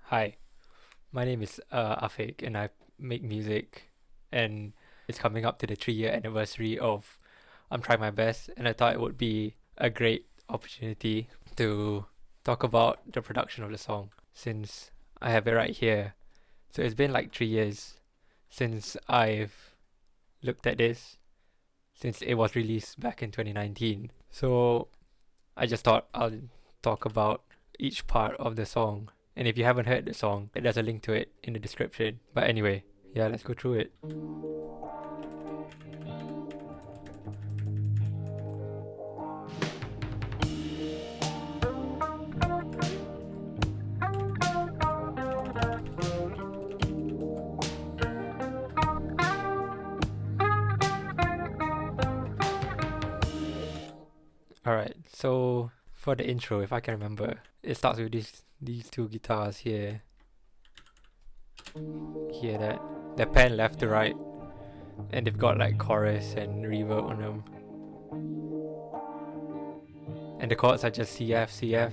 Hi, my name is Afik and I make music, and it's coming up to the 3 year anniversary of I'm Trying My Best, and I thought it would be a great opportunity to talk about the production of the song since I have it right here. So it's been like 3 years since I've looked at this, since it was released back in 2019. So I just thought I'll talk about each part of the song. And if you haven't heard the song, there's a link to it in the description. But anyway, yeah, let's go through it. Alright, so for the intro, if I can remember, it starts with these two guitars here. Hear that? They're pan left to right, and they've got like chorus and reverb on them. And the chords are just CF, CF.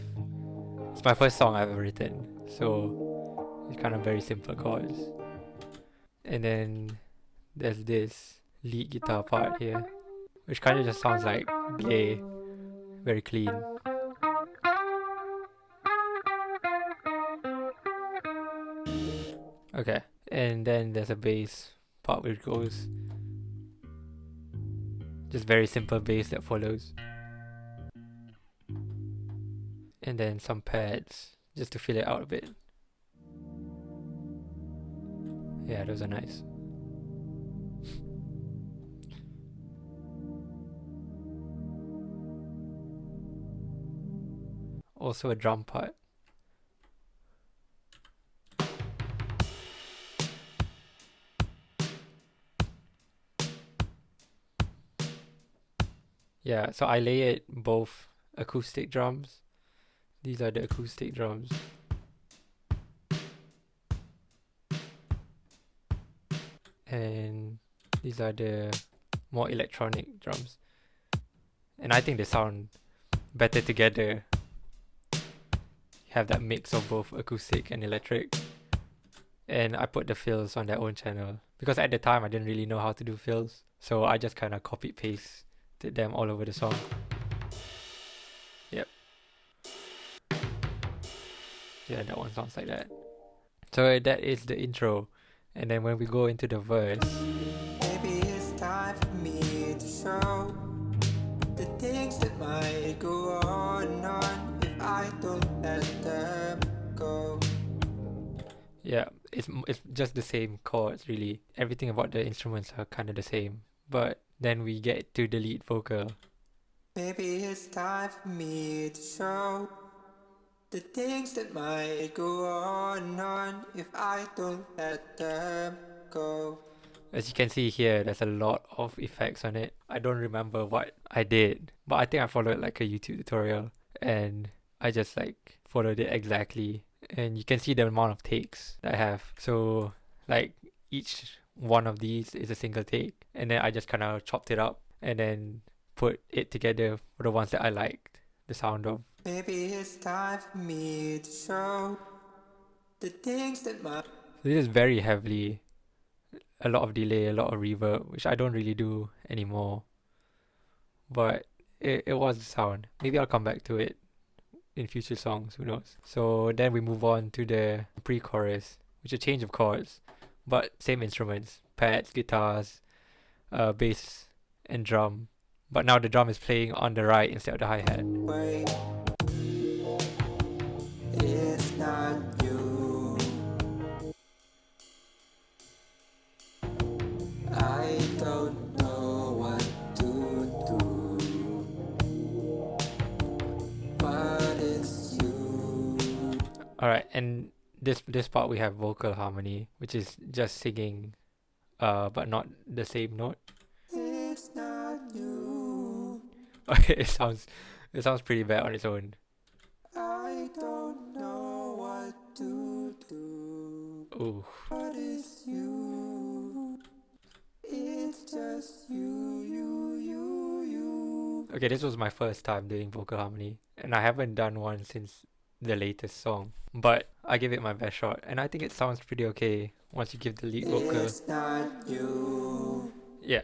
It's my first song I've ever written, so it's kind of very simple chords. And then there's this lead guitar part here, which kind of just sounds like play, very clean. Okay, and then there's a bass part which goes just very simple bass that follows, and then some pads just to fill it out a bit. Yeah, those are nice. Also a drum part. Yeah, so I layered both acoustic drums. These are the acoustic drums. And these are the more electronic drums. And I think they sound better together. You have that mix of both acoustic and electric. And I put the fills on their own channel because at the time I didn't really know how to do fills, so I just kind of copy pasted them all over the song. Yep. Yeah, that one sounds like that. So that is the intro, and then when we go into the verse, maybe it's time for me to show the things that might go on if I don't let them go. yeah, it's just the same chords really. Everything about the instruments are kind of the same, but then we get to the lead vocal. Maybe it's time for me to show the things that might go on if I don't let them go. As you can see here, there's a lot of effects on it. I don't remember what I did, but I think I followed like a YouTube tutorial, and I just like followed it exactly. And you can see the amount of takes that I have. So like each one of these is a single take, and then I just kind of chopped it up and then put it together for the ones that I liked the sound of. Maybe it's time for me to show the things that might. So this is very heavily a lot of delay, a lot of reverb, which I don't really do anymore. But it was the sound. Maybe I'll come back to it in future songs, who knows. So then we move on to the pre-chorus, which is a change of chords, but same instruments, pads, guitars, bass, and drum. But now the drum is playing on the right instead of the hi-hat. Wait, it's not you. I don't know what to do, but it's you. Alright, and this part we have vocal harmony, which is just singing, but not the same note. It's not you. it sounds pretty bad on its own. I don't know what to do, Ooh. but it's you. It's just you. Okay, this was my first time doing vocal harmony, and I haven't done one since the latest song. But I give it my best shot, and I think it sounds pretty okay once you give the lead vocal. It's not you. Yeah.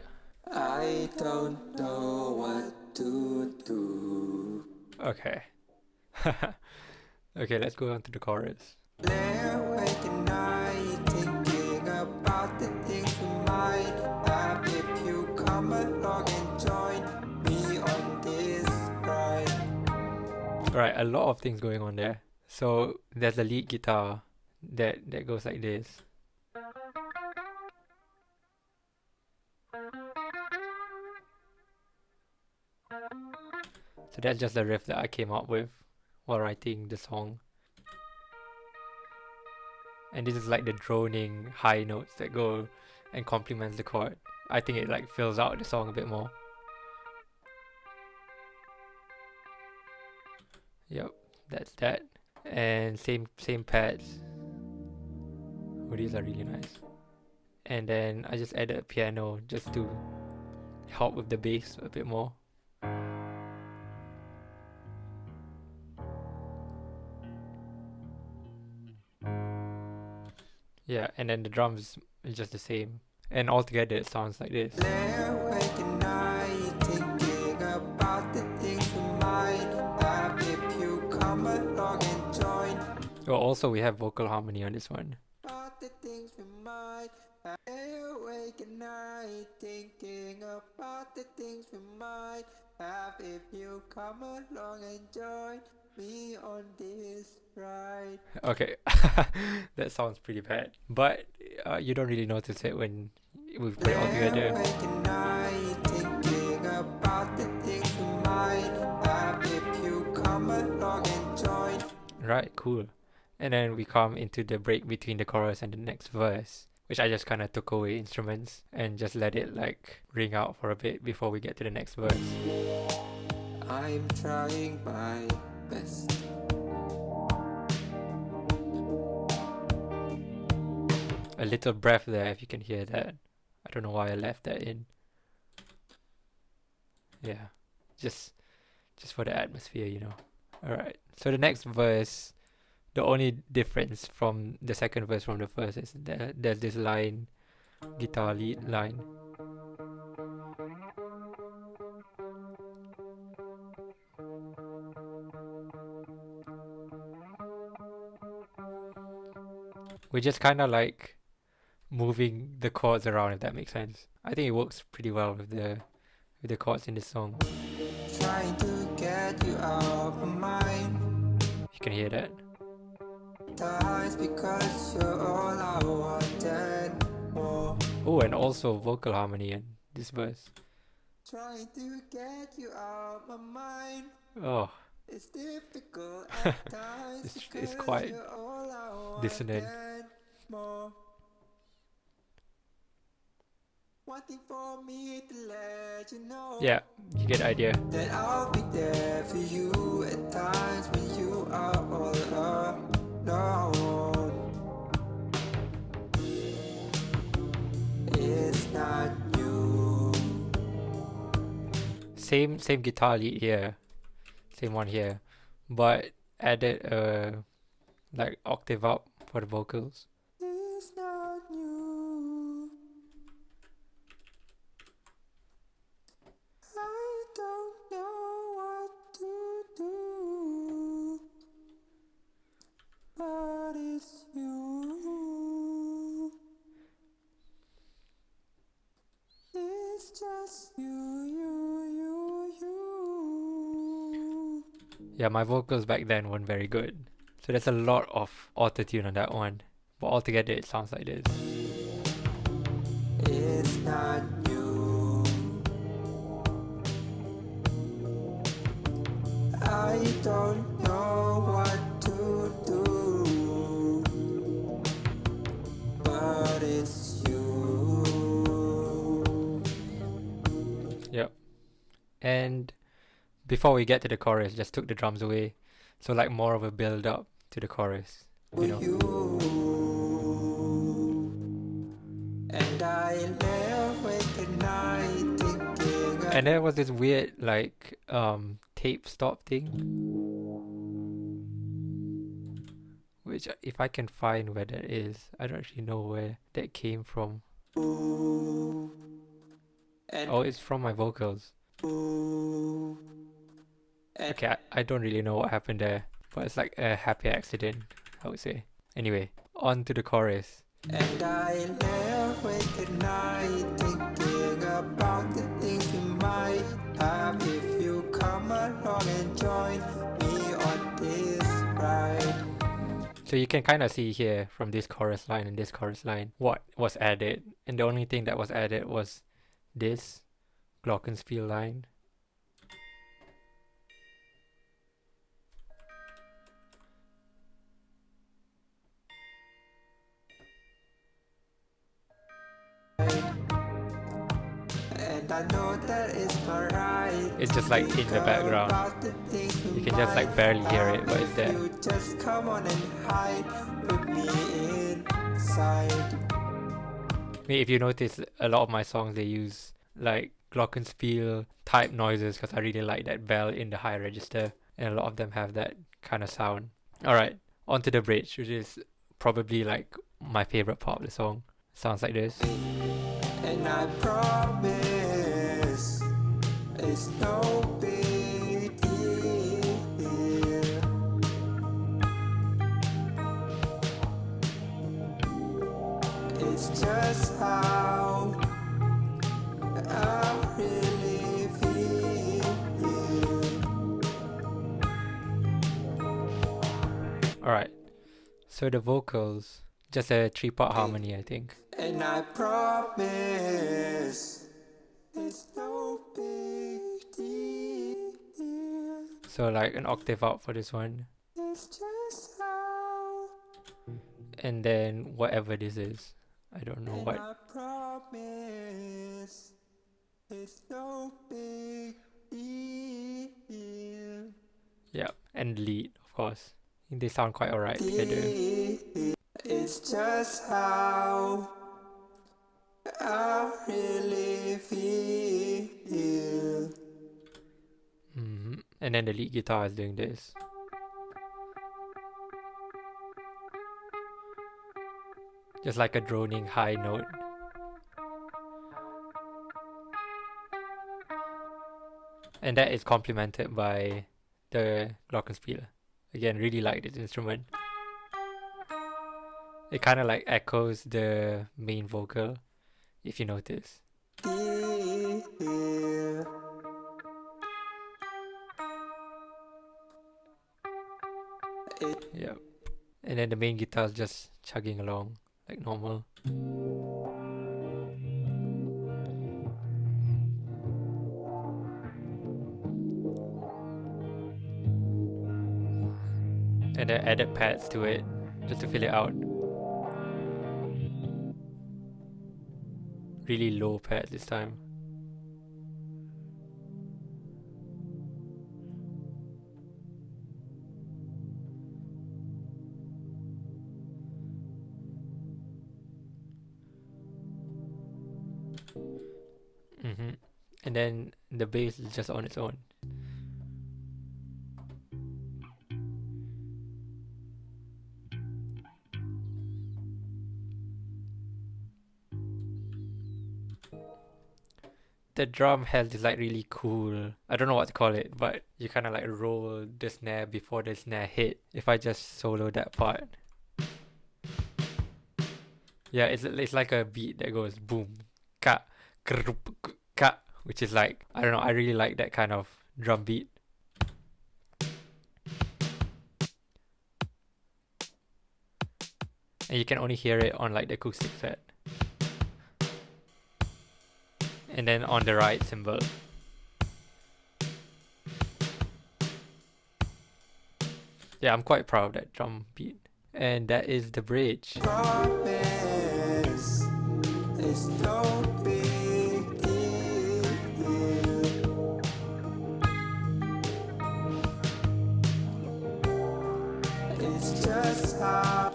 I don't know what to do. Okay. Okay, let's go on to the chorus. Lay awake at night thinking about the things we might have if you come along and join me on this ride. Right, a lot of things going on there. So there's a lead guitar that goes like this. So that's just the riff that I came up with while writing the song. And this is like the droning high notes that go and complements the chord. I think it like fills out the song a bit more. Yep, that's that. And same pads. Oh, these are really nice. And then I just added a piano just to help with the bass a bit more. Yeah, and then the drums is just the same. And altogether it sounds like this. Lay awake at night thinking about the things we might have if you come along and join. Oh, also we have vocal harmony on this one. About the things we might have. Lay awake at night thinking about the things we might have if you come along and join me on this ride. Okay, that sounds pretty bad. But you don't really notice it when we put it all Lay together. awake at night thinking about the things we might have if you come along and join. Right, cool. And then we come into the break between the chorus and the next verse, which I just kind of took away instruments and just let it like ring out for a bit before we get to the next verse. I'm trying my best. A little breath there, if you can hear that. I don't know why I left that in. Yeah, just for the atmosphere, you know. Alright, so the next verse, the only difference from the second verse from the first is that there's this line, guitar lead line. We're just kind of like moving the chords around, if that makes sense. I think it works pretty well with the chords in this song. Trying to get you out of my mind. You can hear that. Dies because you're all I wanted more. Oh, and also vocal harmony in this verse. Trying to get you out my mind. Oh, It's difficult at times it's because quite you're all I wanted dissonant. more. Wanting for me to let you know Yeah, you get the idea. that I'll be there for you at times when you are all alone. It's not you. Same guitar lead here, same one here, but added a like octave up for the vocals. It's not you. I don't know what to do, but it's you. It's just you. Yeah, my vocals back then weren't very good, so there's a lot of autotune on that one, but altogether it sounds like this. It's not you. I don't know what to do, but it's you. Yep. And before we get to the chorus, just took the drums away, so like more of a build up to the chorus, you know. And I lay awake at night thinking. And there was this weird like tape stop thing, which if I can find where that is, I don't actually know where that came from. Ooh. And Oh, it's from my vocals. ooh. And Okay, I don't really know what happened there, but it's like a happy accident, I would say. Anyway, on to the chorus. And I lay awake at night thinking about the things we might have if you come along and join me on this ride. So you can kind of see here from this chorus line and this chorus line what was added, and the only thing that was added was this glockenspiel line. And I know that it's not right. It's just like in the background. You can just like barely hear it, but it's there. You just come on and hide with me inside. If you notice, a lot of my songs they use like glockenspiel type noises because I really like that bell in the high register, and a lot of them have that kind of sound. Alright, on to the bridge, which is probably like my favorite part of the song. Sounds like this. And I promise it's no big deal. It's just how I really feel. Alright, so the vocals, just a 3-part harmony, I think. And I promise it's no big deal. So like an octave up for this one, It's just how. and then whatever this is, I don't know And what. I promise it's no big deal. Yeah, and lead, of course. They sound quite alright together. It's just how I really feel. And then the lead guitar is doing this. Just like a droning high note. And that is complemented by the glockenspiel. Again, really like this instrument. It kind of like echoes the main vocal, if you notice. Yep. And then the main guitar is just chugging along like normal. And then added pads to it just to fill it out. Really low pads this time. And then the bass is just on its own. The drum has this like really cool, I don't know what to call it, but you kind of like roll the snare before the snare hit. If I just solo that part. Yeah, it's like a beat that goes boom, ka, krup, ka, which is like, I don't know, I really like that kind of drum beat. And you can only hear it on like the acoustic set. And then on the right cymbal. Yeah, I'm quite proud of that drum beat. And that is the bridge. Promise it's no big deal. It's just how.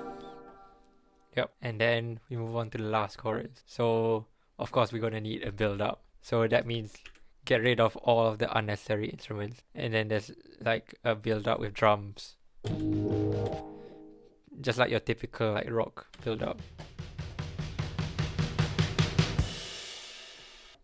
Yep. And then we move on to the last chorus. So of course we're gonna need a build up. So that means get rid of all of the unnecessary instruments. And then there's like a build up with drums. just like your typical like rock build up.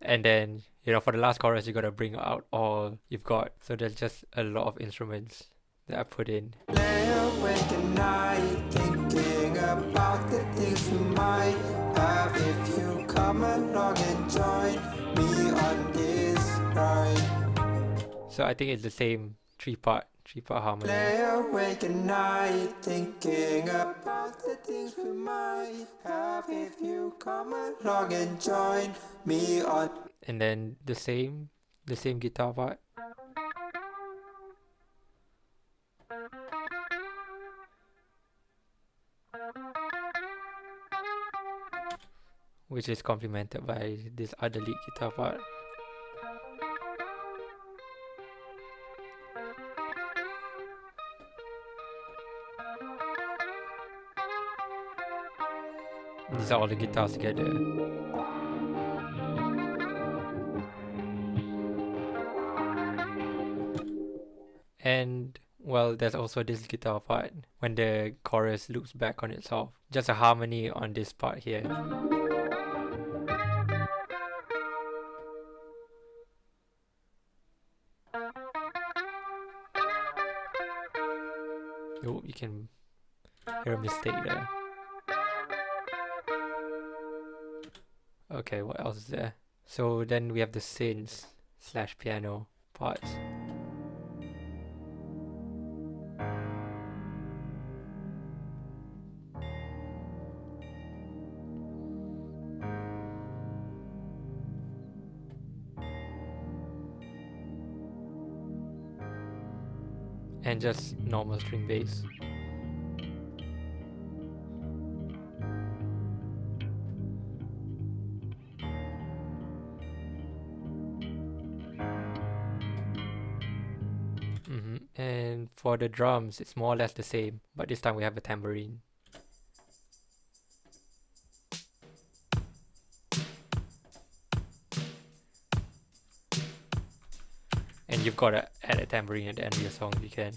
And then, for the last chorus, you gotta bring out all you've got. So there's just a lot of instruments that I put in. Lay awake at night, thinking about the things we might have if you come along and join me on this ride. So I think it's the same three-part harmony. Lay awake at night, thinking about the things we might have if you come along and join me on. And then the same guitar part. Which is complemented by this other lead guitar part. These are all the guitars together. And well, there's also this guitar part when the chorus loops back on itself. Just a harmony on this part here. Oh, you can hear a mistake there. Okay, what else is there? So then we have the synths / piano parts. And just normal string bass. And for the drums, it's more or less the same, but this time we have a tambourine. And you've got to add a tambourine at the end of your song if you can.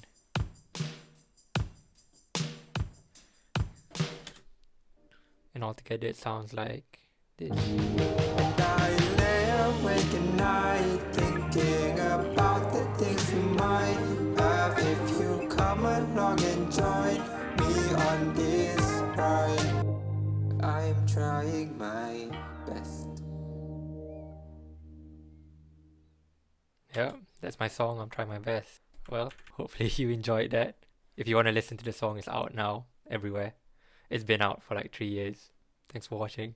And altogether it sounds like this. And I lay awake at night, thinking about the things we might have if you come along and join me on this ride. I'm trying my best. Yeah, that's my song. I'm trying my best. Well, hopefully you enjoyed that. If you want to listen to the song, it's out now everywhere. It's been out for like 3 years. Thanks for watching.